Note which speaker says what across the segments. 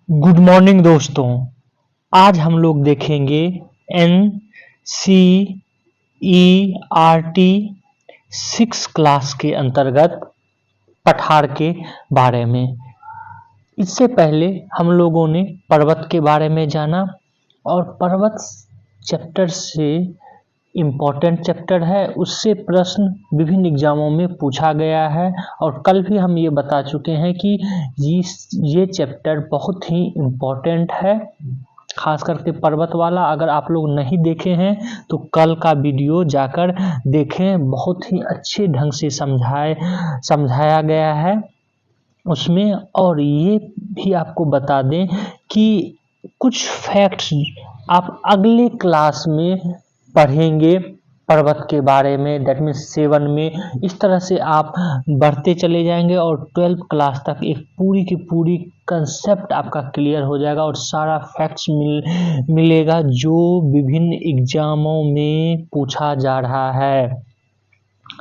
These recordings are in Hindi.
Speaker 1: गुड मॉर्निंग दोस्तों। आज हम लोग देखेंगे NCERT 6 क्लास के अंतर्गत पठार के बारे में। इससे पहले हम लोगों ने पर्वत के बारे में जाना और पर्वत चैप्टर से इम्पोर्टेंट चैप्टर है, उससे प्रश्न विभिन्न एग्जामों में पूछा गया है और कल भी हम ये बता चुके हैं कि ये चैप्टर बहुत ही इम्पोर्टेंट है, खास करके पर्वत वाला। अगर आप लोग नहीं देखे हैं तो कल का वीडियो जाकर देखें, बहुत ही अच्छे ढंग से समझाया गया है उसमें। और ये भी आपको बता दें कि कुछ फैक्ट्स आप अगले क्लास में पढ़ेंगे पर्वत के बारे में, दैट मीन्स 7 में। इस तरह से आप बढ़ते चले जाएंगे और 12th क्लास तक एक पूरी की पूरी कंसेप्ट आपका क्लियर हो जाएगा और सारा फैक्ट्स मिलेगा जो विभिन्न एग्जामों में पूछा जा रहा है।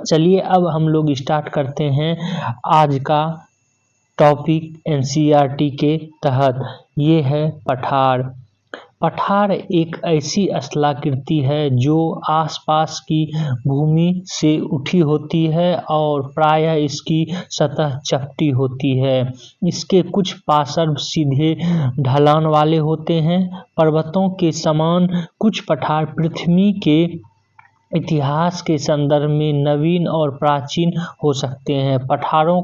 Speaker 1: चलिए अब हम लोग स्टार्ट करते हैं आज का टॉपिक NCERT के तहत। ये है पठार। पठार एक ऐसी स्थलाकृति है जो आसपास की भूमि से उठी होती है और प्रायः इसकी सतह चपटी होती है। इसके कुछ पार्श्व सीधे ढलान वाले होते हैं। पर्वतों के समान कुछ पठार पृथ्वी के इतिहास के संदर्भ में नवीन और प्राचीन हो सकते हैं। पठारों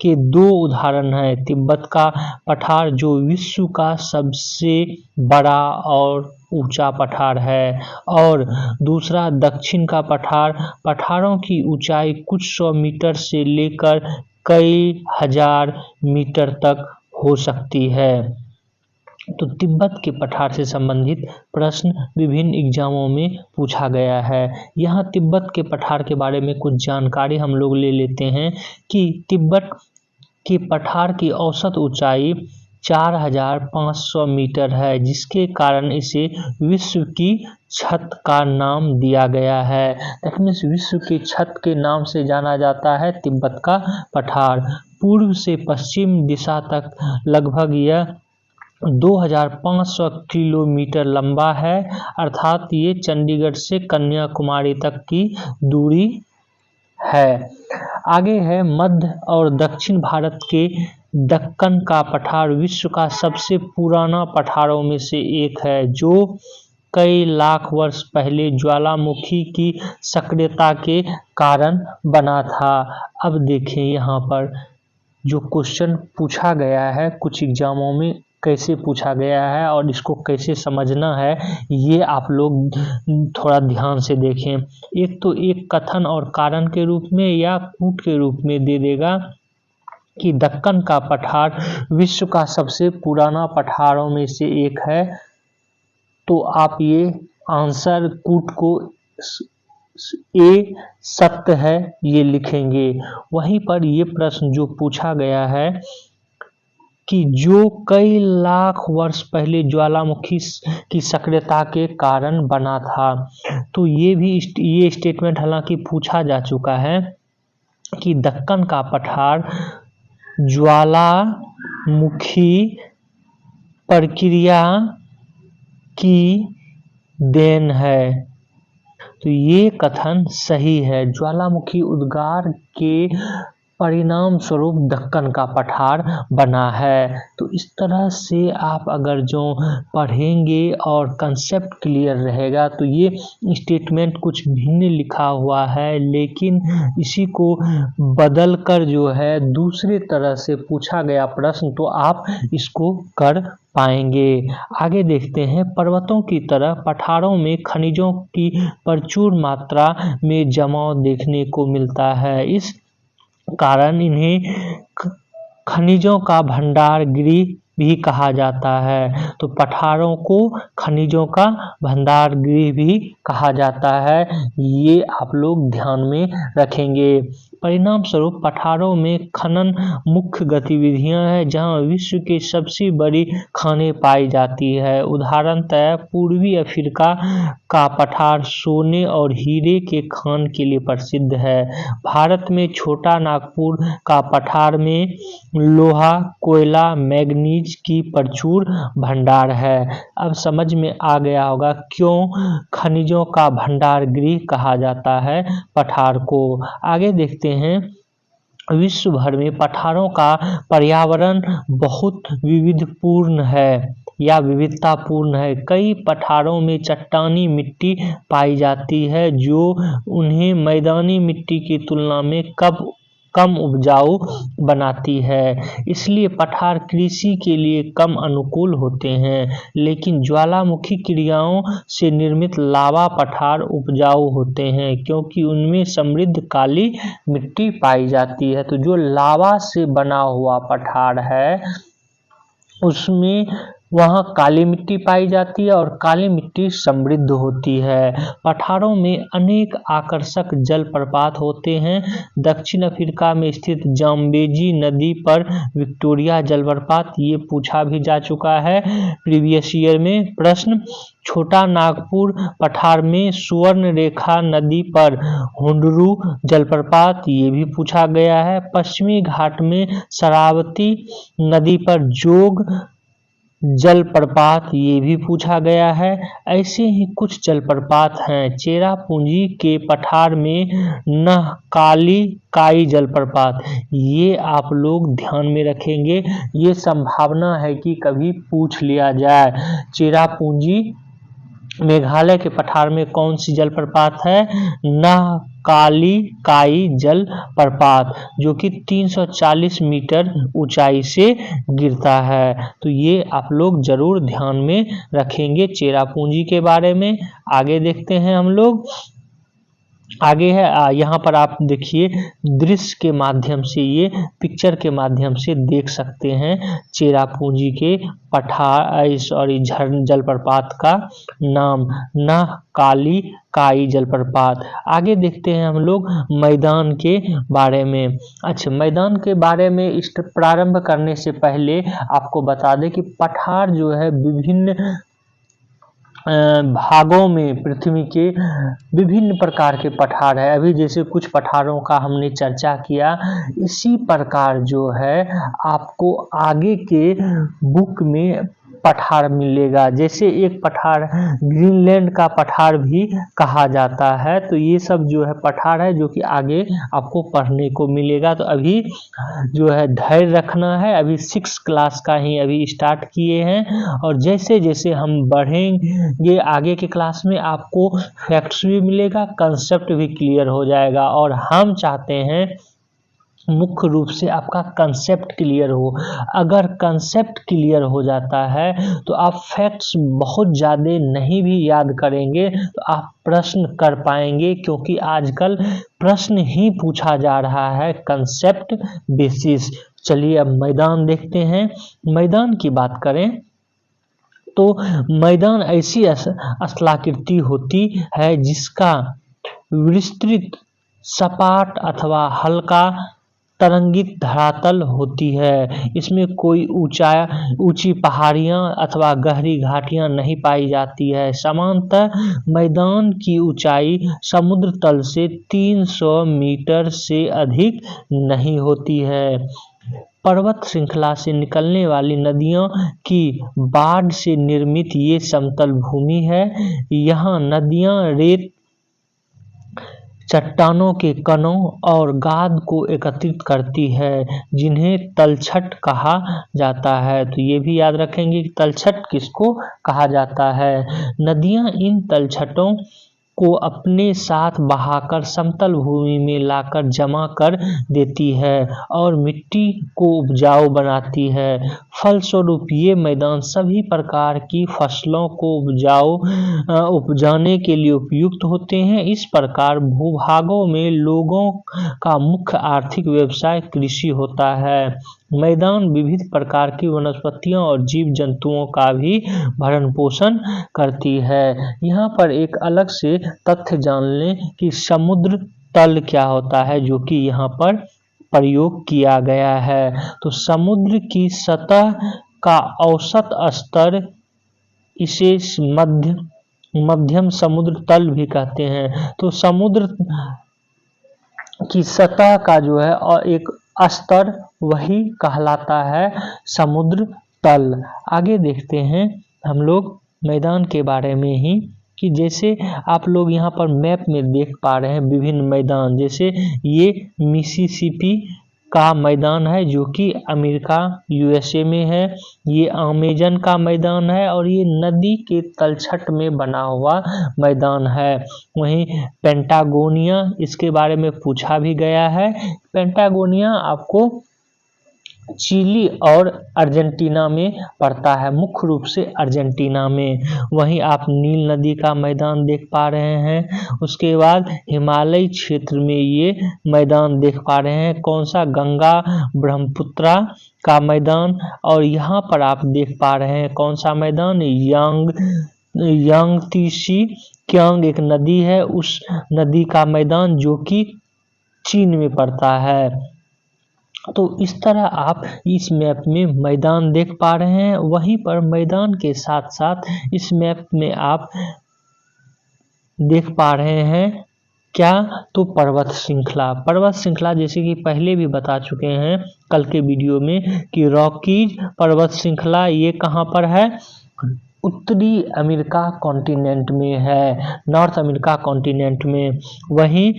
Speaker 1: के दो उदाहरण हैं, तिब्बत का पठार जो विश्व का सबसे बड़ा और ऊंचा पठार है और दूसरा दक्षिण का पठार। पठारों की ऊंचाई कुछ 100 मीटर से लेकर कई हजार मीटर तक हो सकती है। तो तिब्बत के पठार से संबंधित प्रश्न विभिन्न एग्जामों में पूछा गया है। यहाँ तिब्बत के पठार के बारे में कुछ जानकारी हम लोग ले लेते हैं कि तिब्बत के पठार की औसत ऊंचाई 4500 मीटर है, जिसके कारण इसे विश्व की छत का नाम दिया गया है। दैट मीन्स विश्व की छत के नाम से जाना जाता है तिब्बत का पठार। पूर्व से पश्चिम दिशा तक लगभग यह 2500 किलोमीटर लंबा है, अर्थात ये चंडीगढ़ से कन्याकुमारी तक की दूरी है। आगे है मध्य और दक्षिण भारत के दक्कन का पठार विश्व का सबसे पुराना पठारों में से एक है, जो कई लाख वर्ष पहले ज्वालामुखी की सक्रियता के कारण बना था। अब देखें यहाँ पर जो क्वेश्चन पूछा गया है कुछ एग्जामों में, कैसे पूछा गया है और इसको कैसे समझना है, ये आप लोग थोड़ा ध्यान से देखें। एक तो एक कथन और कारण के रूप में या कूट के रूप में दे देगा कि दक्कन का पठार विश्व का सबसे पुराना पठारों में से एक है, तो आप ये आंसर कूट को ए सत्य है ये लिखेंगे। वहीं पर ये प्रश्न जो पूछा गया है कि जो कई लाख वर्ष पहले ज्वालामुखी की सक्रियता के कारण बना था, तो ये स्टेटमेंट हालांकि पूछा जा चुका है कि दक्कन का पठार ज्वालामुखी प्रक्रिया की देन है, तो ये कथन सही है। ज्वालामुखी उद्गार के परिणाम स्वरूप दक्कन का पठार बना है। तो इस तरह से आप अगर जो पढ़ेंगे और कंसेप्ट क्लियर रहेगा तो ये स्टेटमेंट कुछ भिन्न लिखा हुआ है, लेकिन इसी को बदल कर जो है दूसरे तरह से पूछा गया प्रश्न तो आप इसको कर पाएंगे। आगे देखते हैं, पर्वतों की तरह पठारों में खनिजों की प्रचुर मात्रा में जमाव देखने को मिलता है। इस कारण इन्हें खनिजों का भंडार गृह भी कहा जाता है। तो पठारों को खनिजों का भंडार गृह भी कहा जाता है, ये आप लोग ध्यान में रखेंगे। परिणाम स्वरूप पठारों में खनन मुख्य गतिविधियां हैं, जहां विश्व की सबसे बड़ी खानें पाई जाती है। उदाहरणतः पूर्वी अफ्रीका का पठार सोने और हीरे के खान के लिए प्रसिद्ध है। भारत में छोटा नागपुर का पठार में लोहा, कोयला, मैग्नीज की प्रचुर भंडार है। अब समझ में आ गया होगा क्यों खनिजों का भंडार गृह कहा जाता है पठार को। आगे देखते हैं, विश्व भर में पठारों का पर्यावरण बहुत विविधपूर्ण है या विविधतापूर्ण है। कई पठारों में चट्टानी मिट्टी पाई जाती है जो उन्हें मैदानी मिट्टी की तुलना में कम उपजाऊ बनाती है, इसलिए पठार कृषि के लिए कम अनुकूल होते हैं। लेकिन ज्वालामुखी क्रियाओं से निर्मित लावा पठार उपजाऊ होते हैं क्योंकि उनमें समृद्ध काली मिट्टी पाई जाती है। तो जो लावा से बना हुआ पठार है उसमें वहाँ काली मिट्टी पाई जाती है और काली मिट्टी समृद्ध होती है। पठारों में अनेक आकर्षक जलप्रपात होते हैं। दक्षिण अफ्रीका में स्थित जाम्बेजी नदी पर विक्टोरिया जलप्रपात, ये पूछा भी जा चुका है प्रीवियस ईयर में प्रश्न। छोटा नागपुर पठार में सुवर्ण रेखा नदी पर हुंडरू जलप्रपात, ये भी पूछा गया है। पश्चिमी घाट में शरावती नदी पर जोग जलप्रपात, ये भी पूछा गया है। ऐसे ही कुछ जलप्रपात हैं। चेरापूंजी के पठार में नहकाली काई जलप्रपात, ये आप लोग ध्यान में रखेंगे, ये संभावना है कि कभी पूछ लिया जाए। चेरापूंजी मेघालय के पठार में कौन सी जलप्रपात है? नहकाली काई जलप्रपात, जो कि 340 मीटर ऊंचाई से गिरता है। तो ये आप लोग जरूर ध्यान में रखेंगे चेरापूंजी के बारे में। आगे देखते हैं हम लोग, आगे है यहाँ पर आप देखिए दृश्य के माध्यम से, ये पिक्चर के माध्यम से देख सकते हैं चेरापूंजी के पठार जलप्रपात का नाम नहकाली काई जलप्रपात। आगे देखते हैं हम लोग मैदान के बारे में। अच्छा, मैदान के बारे में प्रारंभ करने से पहले आपको बता दें कि पठार जो है विभिन्न भागों में, पृथ्वी के विभिन्न प्रकार के पठार है। अभी जैसे कुछ पठारों का हमने चर्चा किया, इसी प्रकार जो है आपको आगे के बुक में पठार मिलेगा। जैसे एक पठार ग्रीनलैंड का पठार भी कहा जाता है। तो ये सब जो है पठार है जो कि आगे आपको पढ़ने को मिलेगा। तो अभी जो है धैर्य रखना है, अभी 6 क्लास का ही अभी स्टार्ट किए हैं और जैसे जैसे हम बढ़ेंगे आगे के क्लास में आपको फैक्ट्स भी मिलेगा, कंसेप्ट भी क्लियर हो जाएगा। और हम चाहते हैं मुख्य रूप से आपका कंसेप्ट क्लियर हो। अगर कंसेप्ट क्लियर हो जाता है तो आप फैक्ट्स बहुत ज़्यादा नहीं भी याद करेंगे तो आप प्रश्न कर पाएंगे, क्योंकि आजकल प्रश्न ही पूछा जा रहा है कंसेप्ट बेसिस। चलिए अब मैदान देखते हैं। मैदान की बात करें तो मैदान ऐसी स्थलाकृति होती है जिसका विस्तृत, सपाट अथवा हल्का तरंगित धरातल होती है। इसमें कोई ऊंची पहाड़ियां अथवा गहरी घाटियां नहीं पाई जाती है। सामान्यतः मैदान की ऊंचाई समुद्र तल से 300 मीटर से अधिक नहीं होती है। पर्वत श्रृंखला से निकलने वाली नदियों की बाढ़ से निर्मित ये समतल भूमि है। यहाँ नदियाँ रेत, चट्टानों के कणों और गाद को एकत्रित करती है, जिन्हें तलछट कहा जाता है। तो ये भी याद रखेंगे कि तलछट किसको कहा जाता है। नदियाँ इन तलछटों को अपने साथ बहाकर समतल भूमि में लाकर जमा कर देती है और मिट्टी को उपजाऊ बनाती है। फलस्वरूप ये मैदान सभी प्रकार की फसलों को उपजाने के लिए उपयुक्त होते हैं। इस प्रकार भूभागों में लोगों का मुख्य आर्थिक व्यवसाय कृषि होता है। मैदान विविध प्रकार की वनस्पतियों और जीव जंतुओं का भी भरण पोषण करती है। यहाँ पर एक अलग से तथ्य जान लें कि समुद्र तल क्या होता है जो कि यहाँ पर प्रयोग किया गया है। तो समुद्र की सतह का औसत स्तर, इसे मध्यम समुद्र तल भी कहते हैं। तो समुद्र की सतह का जो है और एक स्तर वही कहलाता है समुद्र तल। आगे देखते हैं हम लोग मैदान के बारे में ही, कि जैसे आप लोग यहाँ पर मैप में देख पा रहे हैं विभिन्न मैदान, जैसे ये मिसिसिपी का मैदान है जो कि अमेरिका यूएसए में है, ये अमेजन का मैदान है और ये नदी के तलछट में बना हुआ मैदान है। वहीं पेंटागोनिया, इसके बारे में पूछा भी गया है। पेंटागोनिया आपको चिली और अर्जेंटीना में पड़ता है, मुख्य रूप से अर्जेंटीना में। वहीं आप नील नदी का मैदान देख पा रहे हैं। उसके बाद हिमालयी क्षेत्र में ये मैदान देख पा रहे हैं, कौन सा, गंगा ब्रह्मपुत्रा का मैदान। और यहाँ पर आप देख पा रहे हैं कौन सा मैदान, यांगत्से कियांग एक नदी है, उस नदी का मैदान जो कि चीन में पड़ता है। तो इस तरह आप इस मैप में मैदान देख पा रहे हैं। वहीं पर मैदान के साथ साथ इस मैप में आप देख पा रहे हैं क्या, तो पर्वत श्रृंखला जैसे कि पहले भी बता चुके हैं कल के वीडियो में कि रॉकीज पर्वत श्रृंखला ये कहाँ पर है, उत्तरी अमेरिका कॉन्टिनेंट में है, नॉर्थ अमेरिका कॉन्टिनेंट में। वहीं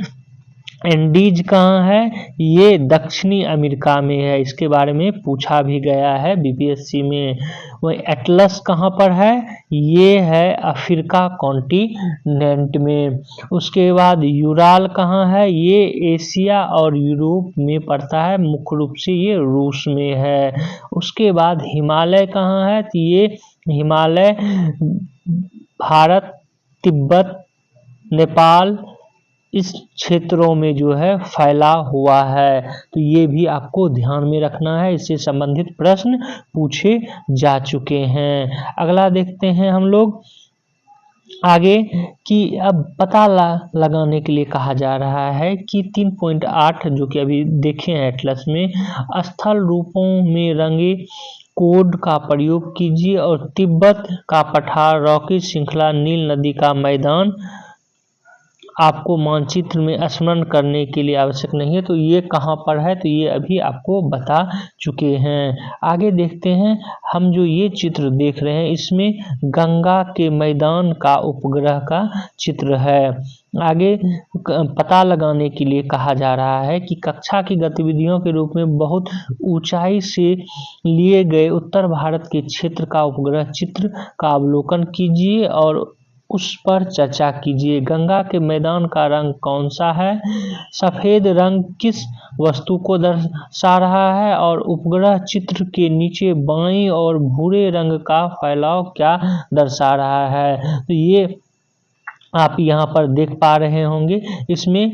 Speaker 1: एंडीज कहाँ है, ये दक्षिणी अमेरिका में है, इसके बारे में पूछा भी गया है बीपीएससी में। वही एटलस कहाँ पर है, ये है अफ्रीका कॉन्टिनेंट में। उसके बाद यूराल कहाँ है, ये एशिया और यूरोप में पड़ता है, मुख्य रूप से ये रूस में है। उसके बाद हिमालय कहाँ है, तो ये हिमालय भारत, तिब्बत, नेपाल इस क्षेत्रों में जो है फैला हुआ है। तो ये भी आपको ध्यान में रखना है, इससे संबंधित प्रश्न पूछे जा चुके हैं। अगला देखते हैं हम लोग आगे कि अब पता लगाने के लिए कहा जा रहा है कि 3.8 जो कि अभी देखे हैं एटलस में, स्थल रूपों में रंगे कोड का प्रयोग कीजिए और तिब्बत का पठार, रॉकी श्रृंखला, नील नदी का मैदान आपको मानचित्र में स्मरण करने के लिए आवश्यक नहीं है। तो ये कहाँ पर है, तो ये अभी आपको बता चुके हैं। आगे देखते हैं हम, जो ये चित्र देख रहे हैं इसमें गंगा के मैदान का उपग्रह का चित्र है। आगे पता लगाने के लिए कहा जा रहा है कि कक्षा की गतिविधियों के रूप में बहुत ऊंचाई से लिए गए उत्तर भारत के क्षेत्र का उपग्रह चित्र का अवलोकन कीजिए और उस पर चर्चा कीजिए। गंगा के मैदान का रंग कौन सा है, सफेद रंग किस वस्तु को दर्शा रहा है और उपग्रह चित्र के नीचे बाईं और भूरे रंग का फैलाव क्या दर्शा रहा है। तो ये आप यहाँ पर देख पा रहे होंगे, इसमें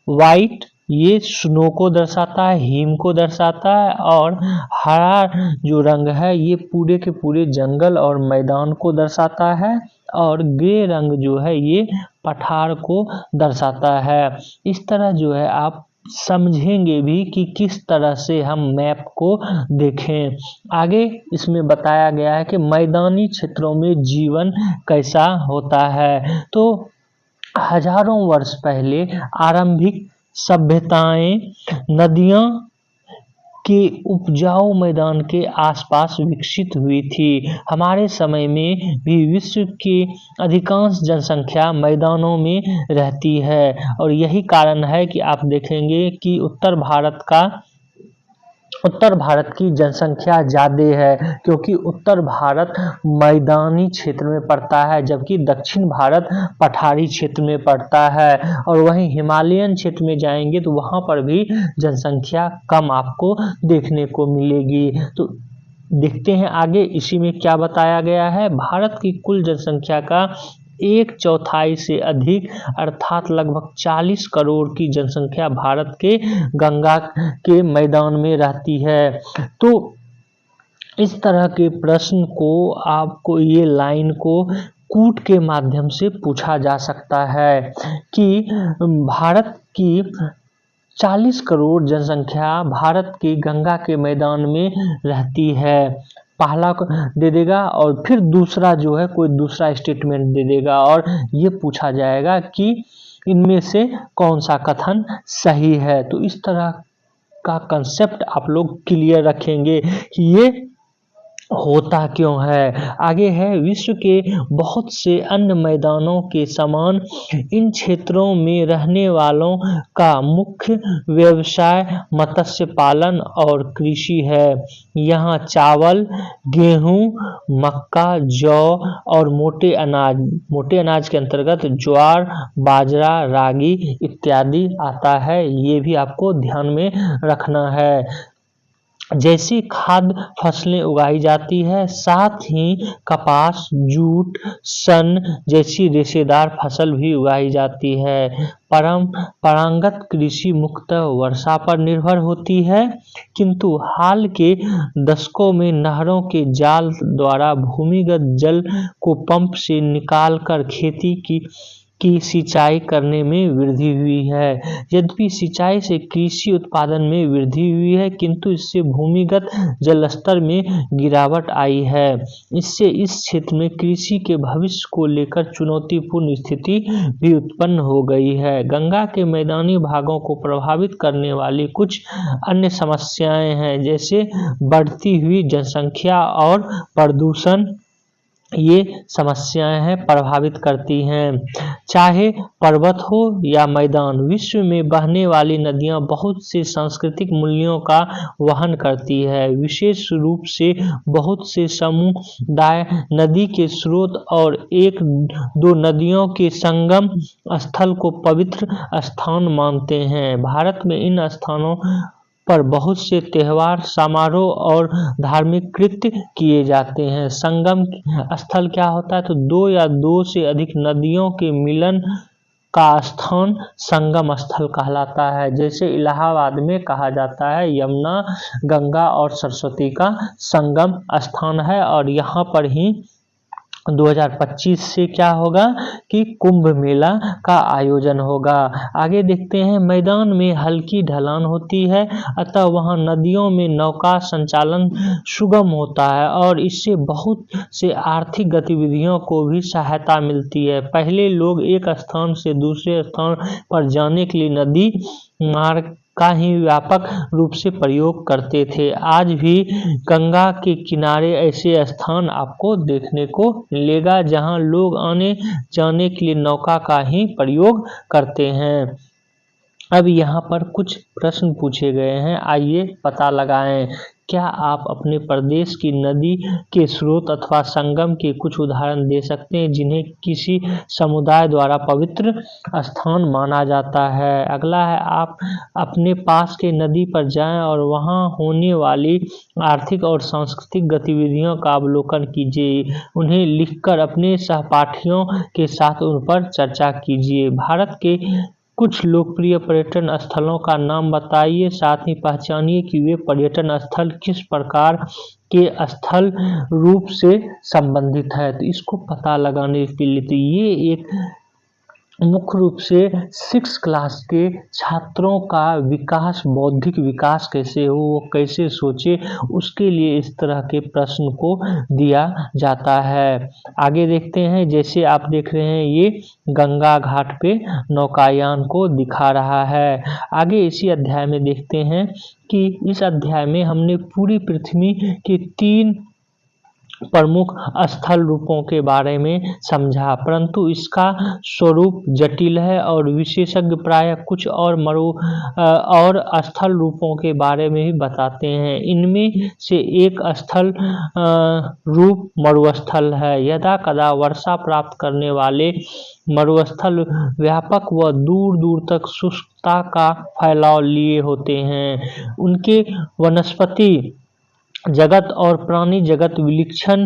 Speaker 1: वाइट ये स्नो को दर्शाता है, हिम को दर्शाता है, और हरा जो रंग है ये पूरे के पूरे जंगल और मैदान को दर्शाता है, और ग्रे रंग जो है ये पठार को दर्शाता है। इस तरह जो है आप समझेंगे भी कि किस तरह से हम मैप को देखें। आगे इसमें बताया गया है कि मैदानी क्षेत्रों में जीवन कैसा होता है। तो हजारों वर्ष पहले आरंभिक सभ्यताएं नदियां के उपजाऊ मैदान के आसपास विकसित हुई थी। हमारे समय में भी विश्व की अधिकांश जनसंख्या मैदानों में रहती है और यही कारण है कि आप देखेंगे कि उत्तर भारत की जनसंख्या ज़्यादा है, क्योंकि उत्तर भारत मैदानी क्षेत्र में पड़ता है जबकि दक्षिण भारत पठारी क्षेत्र में पड़ता है। और वहीं हिमालयन क्षेत्र में जाएंगे तो वहाँ पर भी जनसंख्या कम आपको देखने को मिलेगी। तो देखते हैं आगे इसी में क्या बताया गया है। भारत की कुल जनसंख्या का 1/4 से अधिक अर्थात लगभग 40 करोड़ की जनसंख्या भारत के गंगा के मैदान में रहती है। तो इस तरह के प्रश्न को आपको ये लाइन को कूट के माध्यम से पूछा जा सकता है कि भारत की 40 करोड़ जनसंख्या भारत की गंगा के मैदान में रहती है। पहला दे देगा और फिर दूसरा जो है कोई दूसरा स्टेटमेंट दे देगा और ये पूछा जाएगा कि इनमें से कौन सा कथन सही है। तो इस तरह का कंसेप्ट आप लोग क्लियर रखेंगे कि ये होता क्यों है। आगे है, विश्व के बहुत से अन्य मैदानों के समान इन क्षेत्रों में रहने वालों का मुख्य व्यवसाय मत्स्य पालन और कृषि है। यहाँ चावल, गेहूं, मक्का, जौ और मोटे अनाज के अंतर्गत ज्वार, बाजरा, रागी इत्यादि आता है। ये भी आपको ध्यान में रखना है। जैसी खाद्य फसलें उगाई जाती है, साथ ही कपास, जूट, सन जैसी रेशेदार फसल भी उगाई जाती है। परंपरागत कृषि मुख्यतः वर्षा पर निर्भर होती है, किंतु हाल के दशकों में नहरों के जाल द्वारा भूमिगत जल को पंप से निकालकर खेती की सिंचाई करने में वृद्धि हुई है। यद्यपि सिंचाई से कृषि उत्पादन में वृद्धि हुई है, किंतु इससे भूमिगत जल स्तर में गिरावट आई है। इससे इस क्षेत्र में कृषि के भविष्य को लेकर चुनौतीपूर्ण स्थिति भी उत्पन्न हो गई है। गंगा के मैदानी भागों को प्रभावित करने वाली कुछ अन्य समस्याएं हैं, जैसे बढ़ती हुई जनसंख्या और प्रदूषण। ये समस्याएं हैं प्रभावित करती हैं। चाहे पर्वत हो या मैदान, विश्व में बहने वाली नदियां बहुत से सांस्कृतिक मूल्यों का वहन करती है। विशेष रूप से बहुत से समुदाय नदी के स्रोत और एक दो नदियों के संगम स्थल को पवित्र स्थान मानते हैं। भारत में इन स्थानों पर बहुत से त्योहार, समारोह और धार्मिक कृत्य किए जाते हैं। संगम स्थल क्या होता है, तो दो या दो से अधिक नदियों के मिलन का स्थान संगम स्थल कहलाता है। जैसे इलाहाबाद में कहा जाता है यमुना, गंगा और सरस्वती का संगम स्थान है, और यहाँ पर ही 2025 से क्या होगा कि कुंभ मेला का आयोजन होगा। आगे देखते हैं, मैदान में हल्की ढलान होती है, अतः वहां नदियों में नौका संचालन सुगम होता है और इससे बहुत से आर्थिक गतिविधियों को भी सहायता मिलती है। पहले लोग एक स्थान से दूसरे स्थान पर जाने के लिए नदी मार्ग का ही व्यापक रूप से प्रयोग करते थे। आज भी गंगा के किनारे ऐसे स्थान आपको देखने को मिलेगा जहां लोग आने जाने के लिए नौका का ही प्रयोग करते हैं। अब यहाँ पर कुछ प्रश्न पूछे गए हैं, आइए पता लगाएं। क्या आप अपने प्रदेश की नदी के स्रोत अथवा संगम के कुछ उदाहरण दे सकते हैं जिन्हें किसी समुदाय द्वारा पवित्र स्थान माना जाता है? अगला है, आप अपने पास के नदी पर जाएं और वहां होने वाली आर्थिक और सांस्कृतिक गतिविधियों का अवलोकन कीजिए। उन्हें लिखकर अपने सहपाठियों के साथ उन पर चर्चा कीजिए। भारत के कुछ लोकप्रिय पर्यटन स्थलों का नाम बताइए, साथ ही पहचानिए कि वे पर्यटन स्थल किस प्रकार के स्थल रूप से संबंधित है। तो इसको पता लगाने के लिए तो ये एक मुख्य रूप से 6 क्लास के छात्रों का विकास, बौद्धिक विकास कैसे हो, वो कैसे सोचे, उसके लिए इस तरह के प्रश्न को दिया जाता है। आगे देखते हैं, जैसे आप देख रहे हैं ये गंगा घाट पे नौकायान को दिखा रहा है। आगे इसी अध्याय में देखते हैं कि इस अध्याय में हमने पूरी पृथ्वी के 3 प्रमुख स्थल रूपों के बारे में समझा, परंतु इसका स्वरूप जटिल है और विशेषज्ञ प्रायः कुछ और स्थल रूपों के बारे में भी बताते हैं। इनमें से एक स्थल रूप मरुस्थल है। यदा कदा वर्षा प्राप्त करने वाले मरुस्थल व्यापक व दूर दूर तक शुष्कता का फैलाव लिए होते हैं। उनके वनस्पति जगत और प्राणी जगत विलक्षण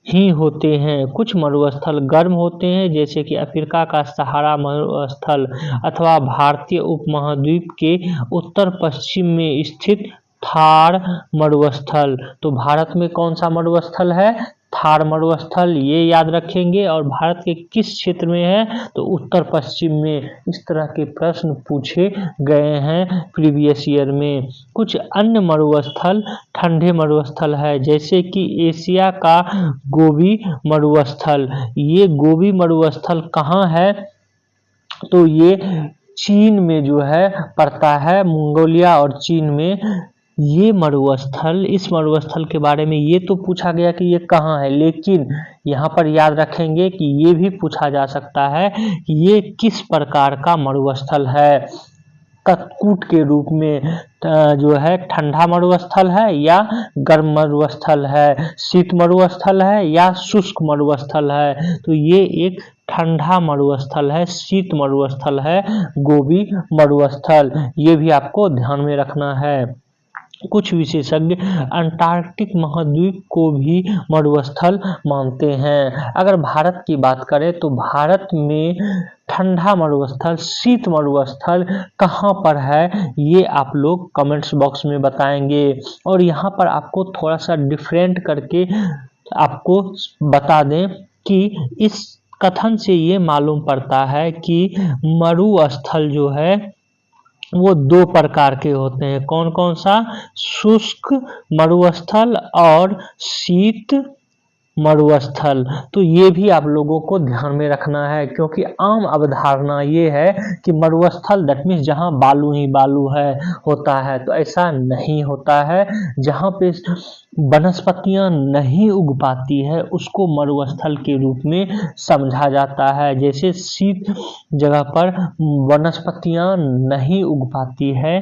Speaker 1: ही होते हैं। कुछ मरुस्थल गर्म होते हैं, जैसे कि अफ्रीका का सहारा मरुस्थल अथवा भारतीय उपमहाद्वीप के उत्तर पश्चिम में स्थित थार मरुस्थल। तो भारत में कौन सा मरुस्थल है? थार मरुस्थल, ये याद रखेंगे। और भारत के किस क्षेत्र में है, तो उत्तर पश्चिम में। इस तरह के प्रश्न पूछे गए हैं प्रीवियस ईयर में। कुछ अन्य मरुस्थल ठंडे मरुस्थल है, जैसे कि एशिया का गोबी मरुस्थल। ये गोबी मरुस्थल कहाँ है, तो ये चीन में जो है पड़ता है, मंगोलिया और चीन में ये मरुस्थल। इस मरुस्थल के बारे में ये तो पूछा गया कि ये कहाँ है, लेकिन यहाँ पर याद रखेंगे कि ये भी पूछा जा सकता है कि ये किस प्रकार का मरुस्थल है। कटकूट के रूप में जो है ठंडा मरुस्थल है या गर्म मरुस्थल है, शीत मरुस्थल है या शुष्क मरुस्थल है। तो ये एक ठंडा मरुस्थल है, शीत मरुस्थल है गोबी मरुस्थल। ये भी आपको ध्यान में रखना है। कुछ विशेषज्ञ अंटार्कटिक महाद्वीप को भी मरुस्थल मानते हैं। अगर भारत की बात करें तो भारत में ठंडा मरुस्थल, शीत मरुस्थल कहाँ पर है, ये आप लोग कमेंट्स बॉक्स में बताएंगे। और यहाँ पर आपको थोड़ा सा डिफरेंट करके आपको बता दें कि इस कथन से ये मालूम पड़ता है कि मरुस्थल जो है वो दो प्रकार के होते हैं। कौन कौन सा, शुष्क मरुस्थल और शीत मरुस्थल। तो ये भी आप लोगों को ध्यान में रखना है, क्योंकि आम अवधारणा ये है कि मरुस्थल दैट मीन्स जहाँ बालू ही बालू है होता है, तो ऐसा नहीं होता है। जहाँ पे वनस्पतियां नहीं उग पाती है उसको मरुस्थल के रूप में समझा जाता है। जैसे शीत जगह पर वनस्पतियां नहीं उग पाती है,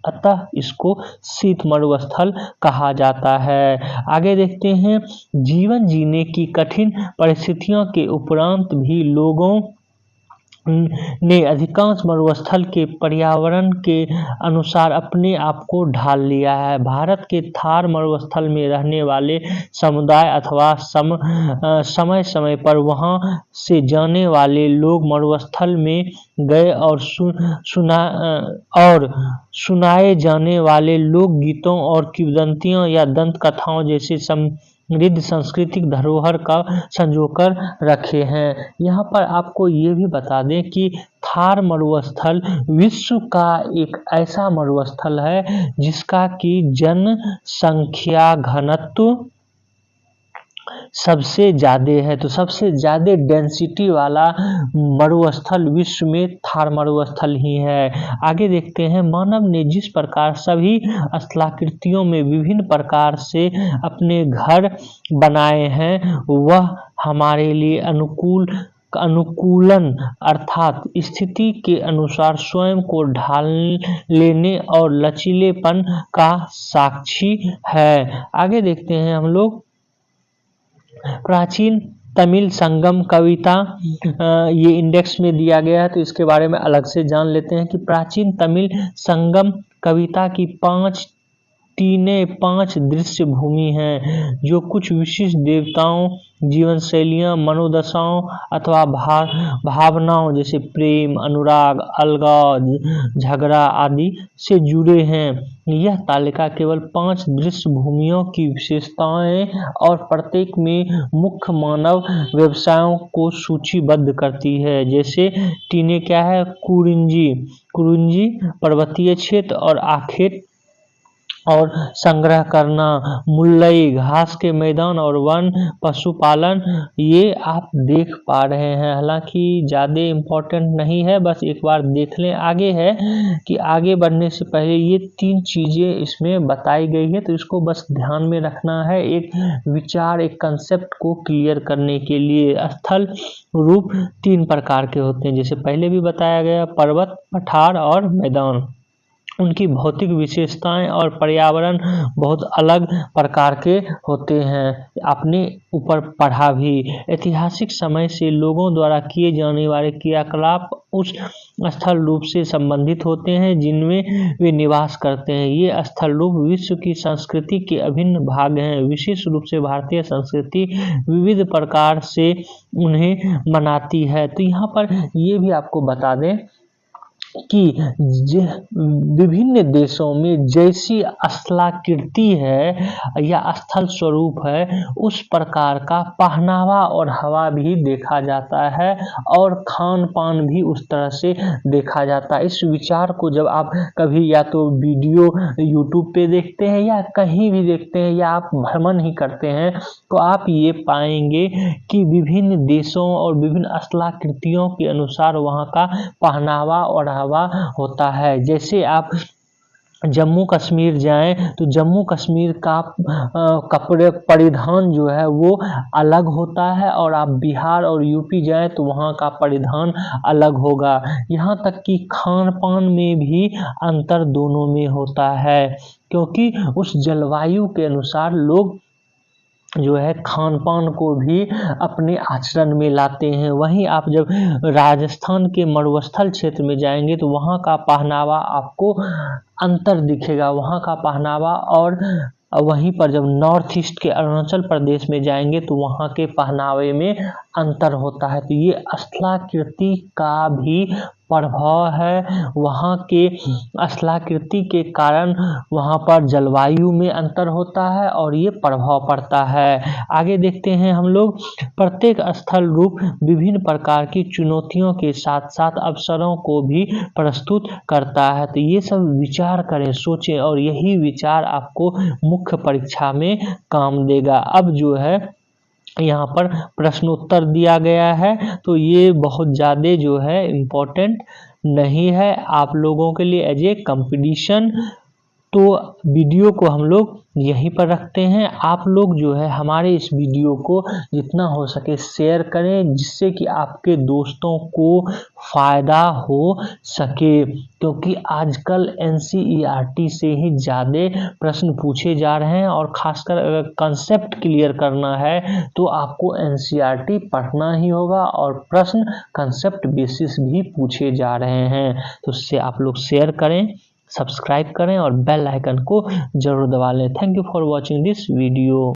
Speaker 1: अतः इसको शीत मरुस्थल कहा जाता है। आगे देखते हैं, जीवन जीने की कठिन परिस्थितियों के उपरांत भी लोगों ने अधिकांश मरुस्थल के पर्यावरण के अनुसार अपने आप को ढाल लिया है। भारत के थार मरुस्थल में रहने वाले समुदाय अथवा समय समय पर वहां से जाने वाले लोग मरुस्थल में गए और सुनाए जाने वाले लोक गीतों और किंवदंतियों या दंत कथाओं जैसे समृद्ध सांस्कृतिक धरोहर का संजोकर रखे हैं। यहाँ पर आपको ये भी बता दें कि थार मरुस्थल विश्व का एक ऐसा मरुस्थल है जिसका कि जनसंख्या घनत्व सबसे ज्यादा है। तो सबसे ज्यादा डेंसिटी वाला मरुस्थल विश्व में थार मरुस्थल ही है। आगे देखते हैं, मानव ने जिस प्रकार सभी स्थलाकृतियों में विभिन्न प्रकार से अपने घर बनाए हैं, वह हमारे लिए अनुकूलन अर्थात स्थिति के अनुसार स्वयं को ढाल लेने और लचीलेपन का साक्षी है। आगे देखते हैं हम लोग, प्राचीन तमिल संगम कविता, ये इंडेक्स में दिया गया है तो इसके बारे में अलग से जान लेते हैं कि प्राचीन तमिल संगम कविता की 5 दृश्य भूमि हैं, जो कुछ विशिष्ट देवताओं, जीवन शैलियाँ, मनोदशाओं अथवा भावनाओं जैसे प्रेम, अनुराग, अलगाव, झगड़ा आदि से जुड़े हैं। यह तालिका केवल 5 दृश्य भूमियों की विशेषताएं और प्रत्येक में मुख्य मानव व्यवसायों को सूचीबद्ध करती है। जैसे टीने क्या है, कुरुंजी पर्वतीय क्षेत्र और आखेट और संग्रह करना, मुल्लई घास के मैदान और वन, पशुपालन, ये आप देख पा रहे हैं। हालांकि ज़्यादा इम्पोर्टेंट नहीं है, बस एक बार देख लें। आगे है कि आगे बढ़ने से पहले ये 3 चीज़ें इसमें बताई गई है, तो इसको बस ध्यान में रखना है एक विचार, एक कंसेप्ट को क्लियर करने के लिए। स्थल रूप 3 प्रकार के होते हैं, जैसे पहले भी बताया गया, पर्वत, पठार और मैदान। उनकी भौतिक विशेषताएं और पर्यावरण बहुत अलग प्रकार के होते हैं, आपने ऊपर पढ़ा भी। ऐतिहासिक समय से लोगों द्वारा किए जाने वाले क्रियाकलाप उस स्थल रूप से संबंधित होते हैं जिनमें वे निवास करते हैं। ये स्थल रूप विश्व की संस्कृति के अभिन्न भाग हैं। विशेष रूप से भारतीय संस्कृति विविध प्रकार से उन्हें मनाती है। तो यहाँ पर ये भी आपको बता दें कि विभिन्न देशों में जैसी स्थलाकृति है या स्थल स्वरूप है उस प्रकार का पहनावा और हवा भी देखा जाता है और खान पान भी उस तरह से देखा जाता है। इस विचार को जब आप कभी या तो वीडियो यूट्यूब पे देखते हैं या कहीं भी देखते हैं या आप भ्रमण ही करते हैं तो आप ये पाएंगे कि विभिन्न देशों और विभिन्न स्थलाकृतियों के अनुसार वहाँ का पहनावा और हवा होता है। जैसे आप जम्मू कश्मीर जाएं तो जम्मू कश्मीर का कपड़े परिधान जो है वो अलग होता है और आप बिहार और यूपी जाएं तो वहाँ का परिधान अलग होगा। यहाँ तक कि खान पान में भी अंतर दोनों में होता है, क्योंकि उस जलवायु के अनुसार लोग जो है खान पान को भी अपने आचरण में लाते हैं। वहीं आप जब राजस्थान के मरुस्थल क्षेत्र में जाएंगे तो वहाँ का पहनावा आपको अंतर दिखेगा, वहाँ का पहनावा। और वहीं पर जब नॉर्थ ईस्ट के अरुणाचल प्रदेश में जाएंगे तो वहाँ के पहनावे में अंतर होता है। तो ये स्थलाकृति का भी प्रभाव है। वहाँ के स्थलाकृति के कारण वहाँ पर जलवायु में अंतर होता है और ये प्रभाव पड़ता है। आगे देखते हैं हम लोग, प्रत्येक स्थल रूप विभिन्न प्रकार की चुनौतियों के साथ साथ अवसरों को भी प्रस्तुत करता है। तो ये सब विचार करें, सोचें और यही विचार आपको मुख्य परीक्षा में काम देगा। अब जो है यहाँ पर प्रश्नोत्तर दिया गया है तो ये बहुत ज़्यादा जो है इम्पोर्टेंट नहीं है आप लोगों के लिए एज ए कंपटीशन। तो वीडियो को हम लोग यहीं पर रखते हैं। आप लोग जो है हमारे इस वीडियो को जितना हो सके शेयर करें, जिससे कि आपके दोस्तों को फ़ायदा हो सके, क्योंकि आजकल NCERT से ही ज़्यादा प्रश्न पूछे जा रहे हैं। और ख़ासकर अगर कंसेप्ट क्लियर करना है तो आपको NCERT पढ़ना ही होगा और प्रश्न कंसेप्ट बेसिस भी पूछे जा रहे हैं। तो उससे आप लोग शेयर करें, सब्सक्राइब करें और बेल आइकन को जरूर दबा लें। Thank you for watching this video.